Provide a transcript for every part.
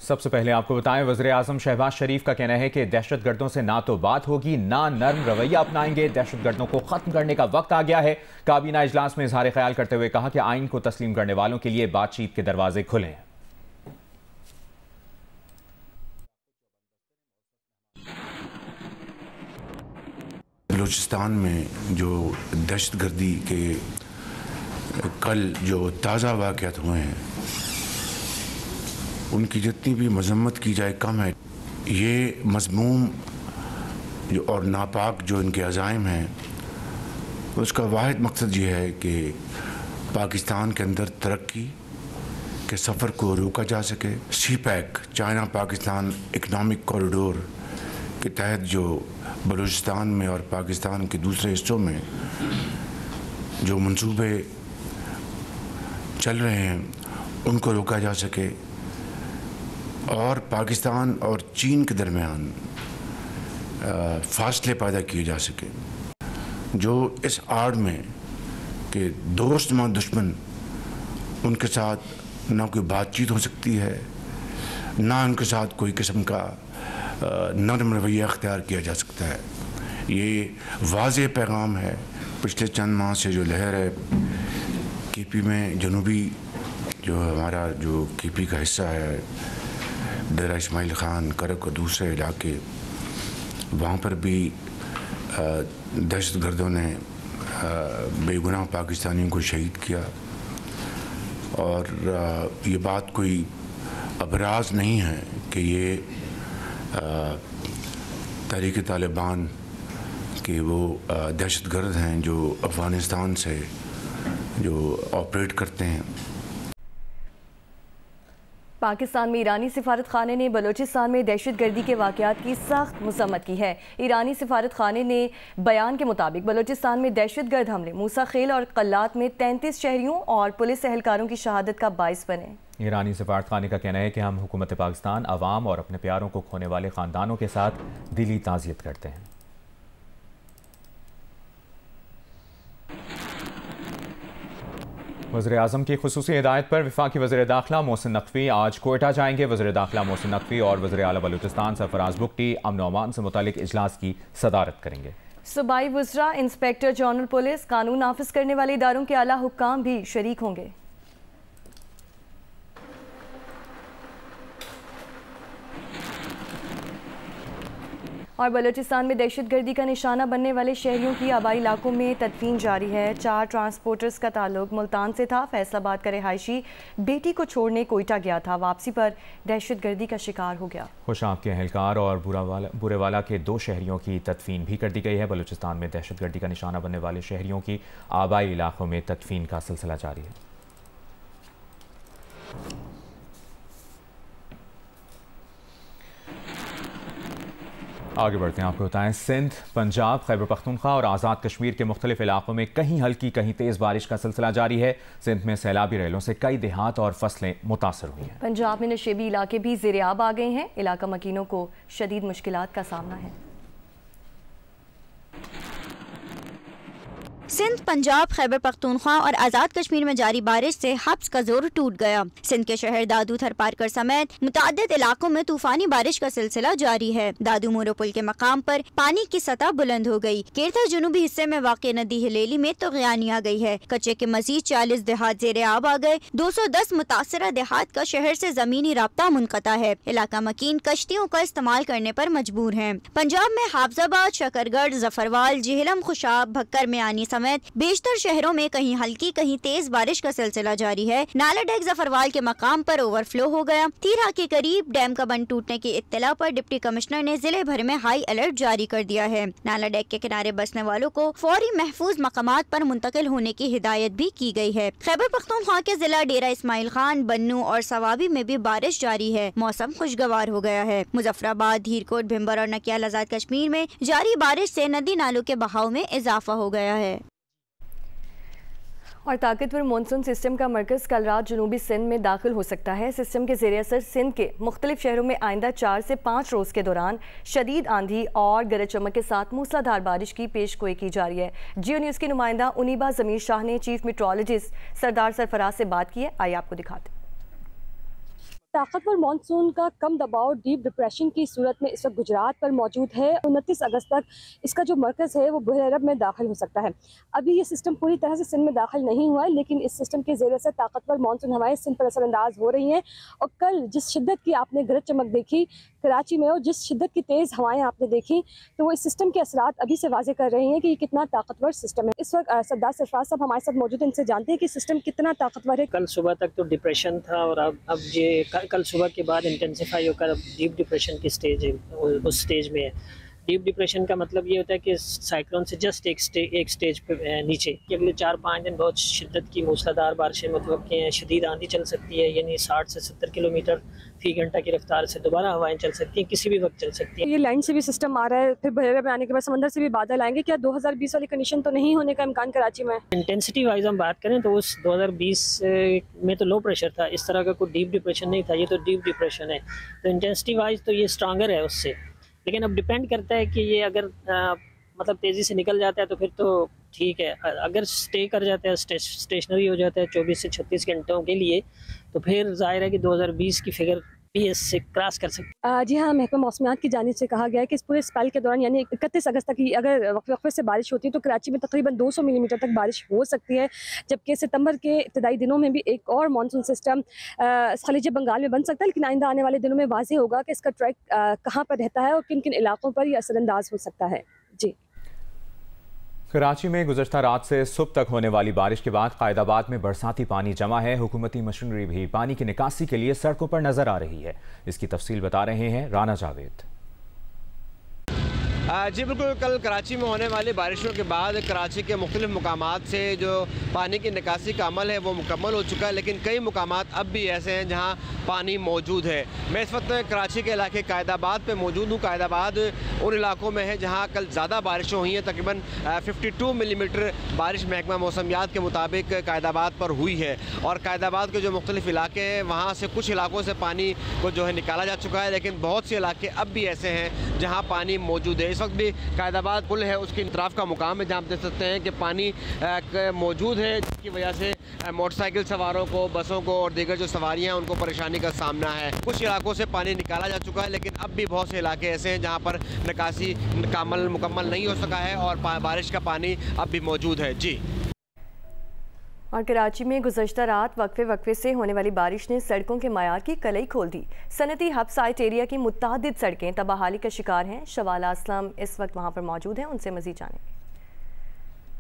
सबसे पहले आपको बताएं, वज़ीर-ए-आज़म शहबाज शरीफ का कहना है कि दहशतगर्दों से ना तो बात होगी ना नर्म रवैया अपनाएंगे। दहशतगर्दों को खत्म करने का वक्त आ गया है। काबीना इजलास में इजहार ख्याल करते हुए कहा कि आइन को तस्लीम करने वालों के लिए बातचीत के दरवाजे खुले हैं। बलूचिस्तान में जो दहशतगर्दी के कल जो ताज़ा वाक़यात हुए हैं, उनकी जितनी भी मजम्मत की जाए कम है। ये मज़मूम जो और नापाक जो इनके अज़ाइम हैं, उसका वाहिद मकसद ये है कि पाकिस्तान के अंदर तरक्की के सफ़र को रोका जा सके। CPEC China Pakistan economic corridor के तहत जो बलूचिस्तान में और पाकिस्तान के दूसरे हिस्सों में जो मंसूबे चल रहे हैं, उनको रोका जा सके और पाकिस्तान और चीन के दरमियान फासले पैदा किए जा सके। जो इस आड़ में कि दोस्त ना दुश्मन, उनके साथ ना कोई बातचीत हो सकती है, ना उनके साथ कोई किस्म का नरम रवैया अख्तियार किया जा सकता है। ये वाज़ेह पैगाम है। पिछले चंद माह से जो लहर है KP में, जनूबी जो हमारा जो KP का हिस्सा है, डेरा इस्माइल ख़ान, करक और दूसरे इलाके, वहाँ पर भी दहशतगर्दों ने बेगुनाह पाकिस्तानियों को शहीद किया। और ये बात कोई अबराज नहीं है कि ये तहरीक तालिबान के वो दहशतगर्द हैं जो अफ़गानिस्तान से जो ऑपरेट करते हैं। पाकिस्तान में ईरानी सिफारत खाने ने बलूचिस्तान में दहशतगर्दी के वाक़यात की सख्त मज़म्मत की है। ईरानी सिफारत खाने ने बयान के मुताबिक बलूचिस्तान में दहशतगर्द हमले मूसा खेल और कल्लात में 33 शहरियों और पुलिस एहलकारों की शहादत का बाइस बने। ईरानी सिफारत खाने का कहना है कि हम हुकूमत पाकिस्तान, अवाम और अपने प्यारों को खोने वाले ख़ानदानों के साथ दिली ताज़ियत करते हैं। वज़ीर-ए-आज़म की खुसूसी हिदायत पर वफाकी वज़ीर दाखिला मोहसिन नकवी आज कोयटा जाएंगे। वज़ीर दाखिला मोहसिन नकवी और वज़ीर आला बलूचिस्तान सरफराज बुगटी अमन व अमान से मुतालिक इजलास की सदारत करेंगे। सूबाई वज़रा, इंस्पेक्टर जनरल पुलिस, कानून नाफिज करने वाले इदारों के आला हुक्काम भी शरीक होंगे। और बलूचिस्तान में दहशतगर्दी का निशाना बनने वाले शहरियों की आबाई इलाकों में तदफीन जारी है। 4 ट्रांसपोर्टर्स का ताल्लुक मुल्तान से था। फैसलाबाद का रिहायशी बेटी को छोड़ने कोयटा गया था, वापसी पर दहशतगर्दी का शिकार हो गया। खुशाब के अहलकार और बुरेवाला के 2 शहरियों की तदफीन भी कर दी गई है। बलूचिस्तान में दहशतगर्दी का निशाना बनने वाले शहरियों की आबाई इलाकों में तदफीन का सिलसिला जारी है। आगे बढ़ते हैं, आपको बताएं, सिंध, पंजाब, खैबर पख्तूनख्वा और आज़ाद कश्मीर के मुख्तलिफ इलाकों में कहीं हल्की कहीं तेज़ बारिश का सिलसिला जारी है। सिंध में सैलाबी रेलों से कई देहात और फसलें मुतासर हुई हैं। पंजाब में नशेबी इलाके भी ज़ेर-ए-आब आ गए हैं। इलाका मकीनों को शदीद मुश्किलात का सामना है। सिंध, पंजाब, खैबर पख्तूनख्वा और आज़ाद कश्मीर में जारी बारिश से हब्स का जोर टूट गया। सिंध के शहर दादू थरपारकर समेत मुतअद्दिद इलाकों में तूफानी बारिश का सिलसिला जारी है। दादू मोरो पुल के मकाम पर पानी की सतह बुलंद हो गई। केरथा जुनूबी हिस्से में वाक़ नदी हिलेली में तग़यानी आ गई है। कच्चे के मजीद 40 देहात ज़ेर-ए-आब आ गए। 210 मुतासरा देहात का शहर से जमीनी राब्ता मुनक़ता है। इलाका मकीन कश्तियों का इस्तेमाल करने पर मजबूर है। पंजाब में हाफजाबाद, शकरगढ़, जफरवाल, जेहलम, खुशाब, भक्कर में आनी समेत बेशतर शहरों में कहीं हल्की कहीं तेज बारिश का सिलसिला जारी है। नाला डेक जफरवाल के मकाम पर ओवरफ्लो हो गया। तीरा के करीब डैम का बंद टूटने की इत्तला पर डिप्टी कमिश्नर ने जिले भर में हाई अलर्ट जारी कर दिया है। नाला डेक के किनारे बसने वालों को फौरी महफूज मकामात पर मुंतकिल होने की हिदायत भी की गई है। खैबर पख्तूनख्वा के जिला डेरा इस्माइल खान, बन्नू और सवाबी में भी बारिश जारी है। मौसम खुशगवार हो गया है। मुजफ्फराबाद, धीरकोट, भिम्बर और नकियाल आजाद कश्मीर में जारी बारिश से नदी नालों के बहाव में इजाफा हो गया है। और ताकतवर मानसून सिस्टम का मरकज़ कल रात जनूबी सिंध में दाखिल हो सकता है। सिस्टम के ज़ेरे असर सिंध के मुख्तलिफ शहरों में आइंदा 4 से 5 रोज़ के दौरान शदीद आंधी और गरज चमक के साथ मूसलाधार बारिश की पेशगोई की जा रही है। जियो न्यूज़ की नुमाइंदा उनीबा ज़मीर शाह ने चीफ मेट्रोलॉजिस्ट सरदार सरफराज से बात की है। आइए आपको दिखाते हैं। ताकतवर मानसून का कम दबाव डीप डिप्रेशन की सूरत में इस वक्त गुजरात पर मौजूद है। 29 अगस्त तक इसका जो मरकज़ है वो बहर अरब में दाखिल हो सकता है। अभी ये सिस्टम पूरी तरह से सिंध में दाखिल नहीं हुआ है, लेकिन इस सिस्टम के ज़रिए से ताकतवर मानसून हवाएं सिंध पर असरअंदाज हो रही हैं। और कल जिस शिद्दत की आपने गरज चमक देखी कराची में और जिस शिद्दत की तेज़ हवाएं आपने देखी, तो वो इस सिस्टम के असरात अभी से वाज़े कर रही हैं कि ये कितना ताकतवर सिस्टम है। इस वक्त सरदार सरफराज साहब हमारे साथ मौजूद हैं, इनसे जानते हैं कि सिस्टम कितना ताकतवर है। कल सुबह तक तो डिप्रेशन था और अब ये कल सुबह के बाद इंटेंसिफाई होकर अब डीप डिप्रेशन की स्टेज है, उस स्टेज में है। डीप डिप्रेशन का मतलब ये होता है कि साइक्लोन से जस्ट एक स्टेज पे नीचे कि अगले 4-5 दिन बहुत शिद्दत की मूसलाधार बारिशें मुतवक्की हैं। शदीद आंधी चल सकती है, यानी 60 से 70 किलोमीटर फी घंटा की रफ्तार से दोबारा हवाएं चल सकती हैं, किसी भी वक्त चल सकती हैं। ये लैंड से भी सिस्टम आ रहा है, फिर बहर में आने के बाद समंदर से भी बादल आएंगे। क्या 2020 वाली कंडीशन तो नहीं होने का इम्कान कराची में? इंटेंसिटी वाइज हम बात करें तो उस 2020 में तो लो प्रेशर था, इस तरह का कोई डीप डिप्रेशन नहीं था, ये तो डीप डिप्रेशन है। तो इंटेंसिटी वाइज तो ये स्ट्रांगर है उससे, लेकिन अब डिपेंड करता है कि ये अगर मतलब तेज़ी से निकल जाता है तो फिर तो ठीक है, अगर स्टे कर जाता है, स्टेशनरी हो जाता है 24 से 36 घंटों के लिए, तो फिर जाहिर है कि 2020 की फिगर भी इससे क्रॉस कर सकते हैं। जी हाँ, महकमा मौसमियात की जानिब से कहा गया है कि इस पूरे स्पेल के दौरान यानी 31 अगस्त तक की अगर वक्फे से बारिश होती है तो कराची में तकरीबन 200 मिलीमीटर तक बारिश हो सकती है, जबकि सितंबर के इब्तदाई दिनों में भी एक और मानसून सिस्टम खलीज बंगाल में बन सकता है। लेकिन आइंदा आने वाले दिनों में वाज़ेह होगा कि इसका ट्रैक कहाँ पर रहता है और किन किन इलाकों पर यह असरअंदाज हो सकता है। जी, कराची में गुज़श्ता रात से सुबह तक होने वाली बारिश के बाद कायदाबाद में बरसाती पानी जमा है। हुकूमती मशीनरी भी पानी की निकासी के लिए सड़कों पर नजर आ रही है। इसकी तफसील बता रहे हैं राना जावेद। जी बिल्कुल, कल कराची में होने वाली बारिशों के बाद कराची के मुख्तलिफ मुकामात से जो पानी की निकासी का अमल है वो मुकम्मल हो चुका है, लेकिन कई मुकामात अब भी ऐसे हैं जहां पानी मौजूद है। मैं इस वक्त कराची के इलाके कायदाबाद पे मौजूद हूँ। कायदाबाद उन इलाकों में है जहां कल ज़्यादा बारिशें हुई हैं, तकरीबन 52 मिलीमीटर बारिश महकमा मौसमियात के मुताबिक कायदाबाद पर हुई है। और कायदाबाद के जो मुख्तलिफ इलाके हैं वहाँ से कुछ इलाकों से पानी को जो है निकाला जा चुका है, लेकिन बहुत से इलाके अब भी ऐसे हैं जहाँ पानी मौजूद है। इस वक्त भी कायदाबाद पुल है उसकी तरफ का मुकाम है जहाँ आप देख सकते हैं कि पानी मौजूद है, जिसकी वजह से मोटरसाइकिल सवारों को, बसों को और दीगर जो सवारियाँ हैं उनको परेशानी का सामना है। कुछ इलाकों से पानी निकाला जा चुका है, लेकिन अब भी बहुत से इलाके ऐसे हैं जहाँ पर निकासी का अमल मुकम्मल नहीं हो सका है और बारिश का पानी अब भी मौजूद है। जी, और कराची में गुज़श्ता रात वक्फे से होने वाली बारिश ने सड़कों के मयार की कलई खोल दी। सनती हब साइट एरिया की मुतादिद सड़कें तबाहाली का शिकार हैं। शवाला असलम इस वक्त वहाँ पर मौजूद हैं, उनसे मज़ीद जानेंगे।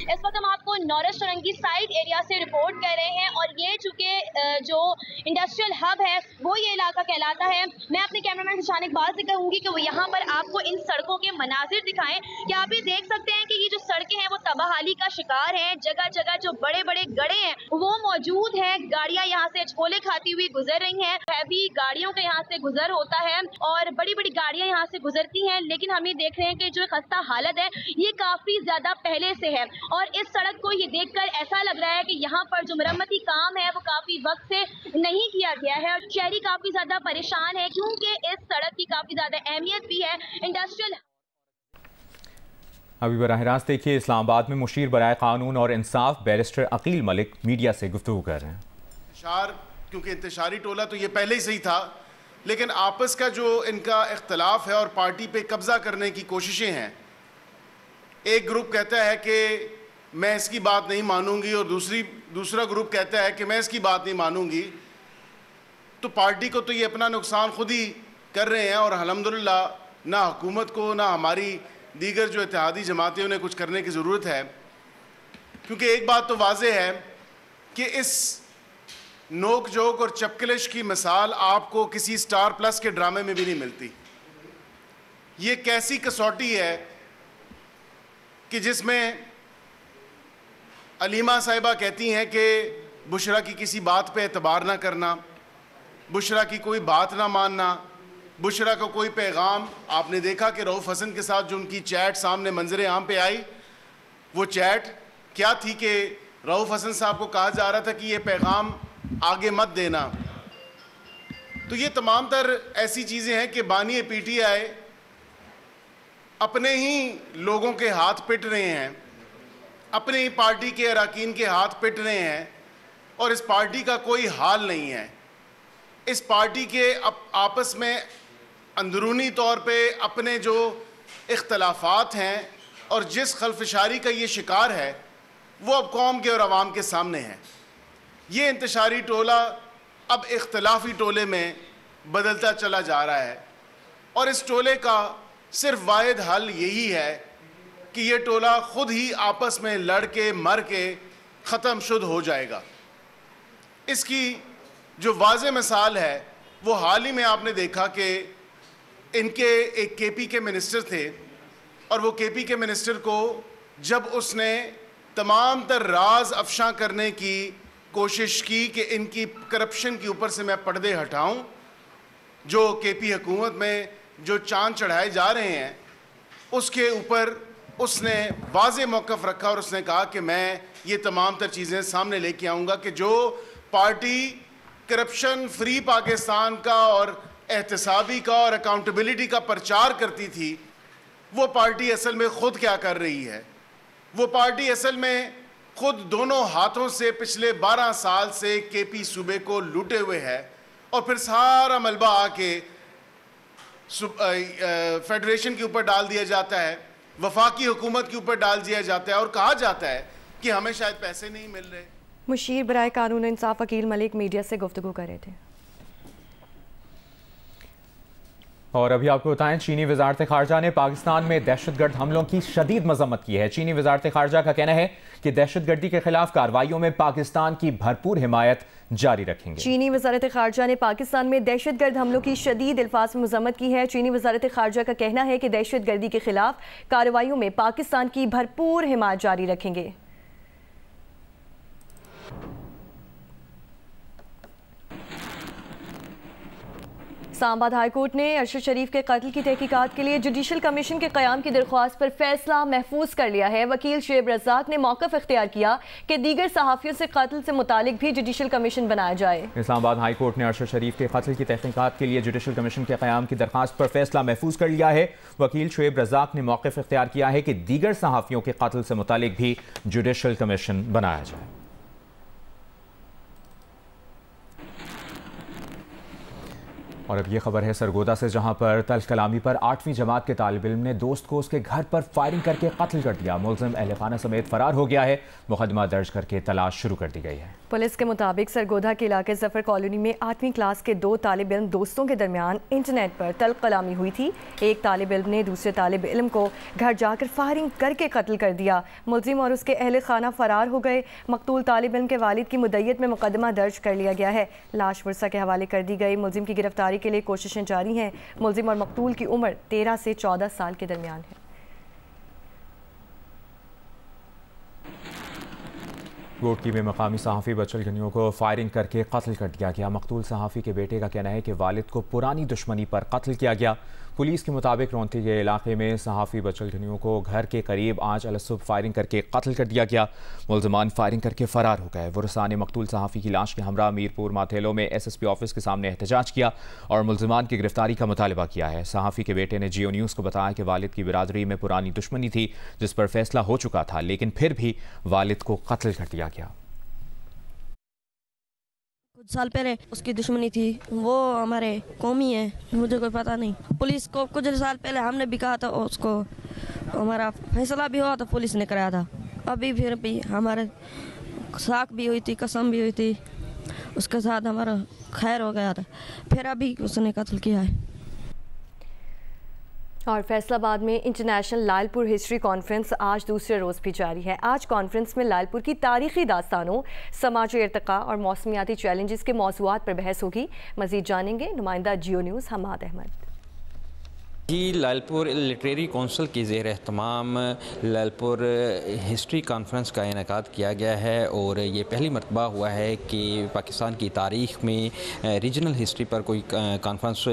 इस वक्त हम आपको नौरस सुरंगी साइड एरिया से रिपोर्ट कर रहे हैं और ये चूँकि जो इंडस्ट्रियल हब है वो ये इलाका कहलाता है। मैं अपने कैमरामैन हुसैन इकबाल से कहूँगी कि वो यहाँ पर आपको इन सड़कों के मनाजिर दिखाएं कि आप ये देख सकते हैं कि ये जो सड़कें हैं वो तबाहाली का शिकार हैं। जगह जगह जो बड़े बड़े गड्ढे हैं वो मौजूद हैं। गाड़ियाँ यहाँ से अचकोले खाती हुई गुजर रही हैं। हैवी गाड़ियों का यहाँ से गुजर होता है और बड़ी बड़ी गाड़ियाँ यहाँ से गुजरती हैं, लेकिन हम ये देख रहे हैं कि जो खस्ता हालत है ये काफ़ी ज़्यादा पहले से है। और इस सड़क को ये देखकर ऐसा लग रहा है कि यहाँ पर जो मरम्मती काम है वो काफी वक्त से नहीं किया गया है और शहरी काफी ज्यादा परेशान है, क्योंकि इस सड़क की काफी ज्यादा अहमियत भी है। इंडस्ट्रियल अभी बराह रास्त देखिए, इस्लामाबाद में मुशीर बराए कानून और इंसाफ बैरिस्टर अकील मलिक मीडिया से गुफ्तगू कर रहे हैं। क्योंकि इंतशारी टोला तो ये पहले ही सही था, लेकिन आपस का जो इनका इख्तलाफ है और पार्टी पे कब्जा करने की कोशिशें हैं। एक ग्रुप कहता है कि मैं इसकी बात नहीं मानूंगी और दूसरा ग्रुप कहता है कि मैं इसकी बात नहीं मानूंगी। तो पार्टी को तो ये अपना नुकसान खुद ही कर रहे हैं और अल्हम्दुलिल्लाह ना हुकूमत को ना हमारी दीगर जो इत्तेहादी जमातें उन्हें कुछ करने की ज़रूरत है। क्योंकि एक बात तो वाज़ेह है कि इस नोक जोक और चपकलिश की मिसाल आपको किसी स्टार प्लस के ड्रामे में भी नहीं मिलती। ये कैसी कसौटी है कि जिसमें अलीमा साहिबा कहती हैं कि बुशरा की किसी बात पे एतबार ना करना, बुशरा की कोई बात ना मानना, बुशरा का कोई पैगाम। आपने देखा कि रऊफ़ हसन के साथ जो उनकी चैट सामने मंजर आम पे आई, वो चैट क्या थी कि रऊफ़ हसन साहब को कहा जा रहा था कि ये पैगाम आगे मत देना। तो ये तमाम तर ऐसी चीज़ें हैं कि बानी PTI अपने ही लोगों के हाथ पिट रहे हैं, अपनी ही पार्टी के अरकान के हाथ पिट रहे हैं और इस पार्टी का कोई हाल नहीं है। इस पार्टी के आपस में अंदरूनी तौर पे अपने जो इख्तलाफात हैं और जिस खलफशारी का ये शिकार है वो अब कौम के और आवाम के सामने है। ये इंतशारी टोला अब इख्तलाफी टोले में बदलता चला जा रहा है और इस टोले का सिर्फ वाहिद हल यही है कि ये टोला खुद ही आपस में लड़ के मर के ख़त्म शुद्ध हो जाएगा। इसकी जो वाज़े मिसाल है वो हाल ही में आपने देखा कि इनके एक केपी के मिनिस्टर थे और वो केपी के मिनिस्टर को जब उसने तमाम तर राज अफशा करने की कोशिश की कि इनकी करप्शन के ऊपर से मैं पर्दे हटाऊं, जो केपी हुकूमत में जो चांद चढ़ाए जा रहे हैं उसके ऊपर उसने वाज़े मौक़िफ़ रखा और उसने कहा कि मैं ये तमाम तर चीज़ें सामने लेके आऊँगा कि जो पार्टी करप्शन फ्री पाकिस्तान का और एहतसाबी का और अकाउंटेबिलिटी का प्रचार करती थी, वो पार्टी असल में ख़ुद क्या कर रही है। वो पार्टी असल में ख़ुद दोनों हाथों से पिछले 12 साल से केपी सूबे को लूटे हुए है और फिर सारा मलबा आके फेडरेशन के ऊपर डाल दिया जाता है, वफाकी हुकूमत के ऊपर डाल दिया जाता है और कहा जाता है कि हमें शायद पैसे नहीं मिल रहे। मुशीर बराए कानून इंसाफ वकील मलिक मीडिया से गुफ्तगू कर रहे थे। और अभी आपको बताएं, चीनी वजारत खारजा ने पाकिस्तान में दहशतगर्द हमलों की शदीद मजम्मत की है। चीनी वजारत खारजा का कहना है कि दहशतगर्दी के खिलाफ कार्रवाइयों में पाकिस्तान की भरपूर हिमायत जारी रखेंगे। चीनी वजारत खारजा ने पाकिस्तान में दहशतगर्द हमलों की शदीद अल्फाज में मजम्मत की है। चीनी वजारत खारजा का कहना है कि दहशतगर्दी के खिलाफ कार्रवाइयों में पाकिस्तान की भरपूर हिमायत जारी रखेंगे। इस्लामाबाद हाई कोर्ट ने अरशद शरीफ के कत्ल की तहकीकात के लिए जुडिशल कमीशन के क़याम की दरख्वास्त पर फैसला महफूज कर लिया है। वकील शुएब रज़ाक ने मौक़िफ़ इख्तियार किया कि दीगर सहाफ़ियों से कत्ल से मुतालिक भी जुडिशल कमीशन बनाया जाए। इस्लामाबाद हाई कोर्ट ने अरशद शरीफ के कत्ल की तहकीकात के लिए जुडिशल कमीशन के क़याम की दरख्वास्त पर फैसला महफूज कर लिया है। वकील शुएब रज़ाक ने मौक़िफ़ इख्तियार किया है कि दीगर सहाफ़ियों के कत्ल से मुतालिक भी जुडिशल कमीशन बनाया जाए। और अब ये खबर है सरगोदा से, जहां पर तल्ख कलामी पर 8वीं जमात के तालिब इल्म ने दोस्त को उसके घर पर फायरिंग करके कत्ल कर दिया। मुलजिम अहले खाना समेत फरार हो गया है। मुकदमा दर्ज करके तलाश शुरू कर दी गई है। पुलिस के मुताबिक सरगोदा के इलाके जफर कॉलोनी में 8वीं क्लास के 2 तालिब इल्म दोस्तों के दरमियान इंटरनेट पर तल्ख कलामी हुई थी। एक तालिब इल्म ने दूसरे तालिब इल्म को घर जाकर फायरिंग करके कत्ल कर दिया। मुलजिम और उसके अहले खाना फरार हो गए। मकतूल तालिब इल्म के वालिद की मुद्दत में मुकदमा दर्ज कर लिया गया है। लाश वर्सा के हवाले कर दी गई। मुलजिम की गिरफ्तारी के लिए कोशिशें जारी हैं। मुलजिम और मकतूल की उम्र 13 से 14 साल के दरमियान है। गोटकी में मकामी सहाफ़ी बचल गनियों को फायरिंग करके कत्ल कर दिया गया। मकतूल सहाफ़ी के बेटे का कहना है कि वालिद को पुरानी दुश्मनी पर कत्ल किया गया। पुलिस के मुताबिक रोंती के इलाके में सहाफ़ी बचल गनियों को घर के करीब आज अलसुब फायरिंग करके कत्ल कर दिया गया। मुलजमान फायरिंग करके फरार हो गए। वरसा ने मकतूल सहाफ़ी की लाश के हमरा मीरपुर माथेलो में SSP ऑफिस के सामने एहतजाज किया और मुलजमान की गिरफ्तारी का मुतालबा किया है। सहाफ़ी के बेटे ने जियो न्यूज़ को बताया कि वालिद की बिरादरी में पुरानी दुश्मनी थी जिस पर फैसला हो चुका था, लेकिन फिर भी वालिद को कत्ल कर दिया गया। कुछ साल पहले उसकी दुश्मनी थी, वो हमारे कौमी है, मुझे कोई पता नहीं। पुलिस को कुछ साल पहले हमने भी कहा था, उसको हमारा फैसला भी हुआ था, पुलिस ने कराया था। अभी फिर भी हमारे साख भी हुई थी, कसम भी हुई थी, उसके साथ हमारा खैर हो गया था, फिर अभी उसने कत्ल किया है। और फैसलाबाद में इंटरनेशनल लालपुर हिस्ट्री कॉन्फ्रेंस आज दूसरे रोज़ भी जारी है। आज कॉन्फ्रेंस में लालपुर की तारीखी दास्तानों, समाजी इर्तिका और मौसमियाती चैलेंजेस के मौज़ूआत पर बहस होगी। मज़ीद जानेंगे नुमाइंदा जियो न्यूज़ हमाद अहमद। जी, लालपुर लिटरेरी कौंसिल की ज़ेर एहतमाम लालपुर हिस्ट्री कॉन्फ्रेंस का इनेकाद किया गया है और ये पहली मरतबा हुआ है कि पाकिस्तान की तारीख़ में रीजनल हिस्ट्री पर कोई कॉन्फ्रेंस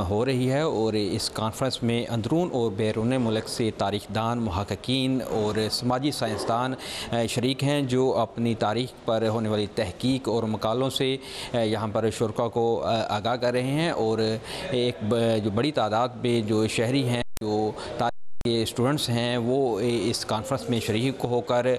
हो रही है। और इस कॉन्फ्रेंस में अंदरून और बैरून मुल्क से तारीख़दान, मुहक्किकीन और समाजी साइंसदान शरीक हैं जो अपनी तारीख़ पर होने वाली तहकीक और मकालों से यहाँ पर शुरका को आगाह कर रहे हैं। और एक जो बड़ी तादाद में जो शहरी हैं जो के स्टूडेंट्स हैं वो इस कॉन्फ्रेंस में शरीक होकर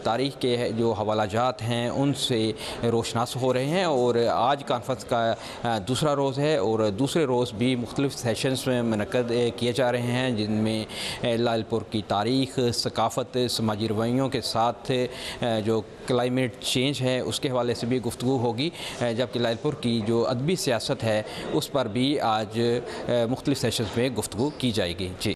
तारीख़ के जो हवालाजात हैं उनसे रोशनास हो रहे हैं। और आज कॉन्फ्रेंस का दूसरा रोज़ है और दूसरे रोज़ भी मुख्तलिफ़ सेशंस में मुनक़द किए जा रहे हैं, जिनमें लालपुर की तारीख़, सकाफ़त, समाजी रवैयों के साथ जो क्लाइमेट चेंज है उसके हवाले से भी गुफ्तगू होगी, जबकि लालपुर की जो अदबी सियासत है उस पर भी आज मुख्तलिफ़ सेशंस में गुफ्तगू की जाएगी। जी।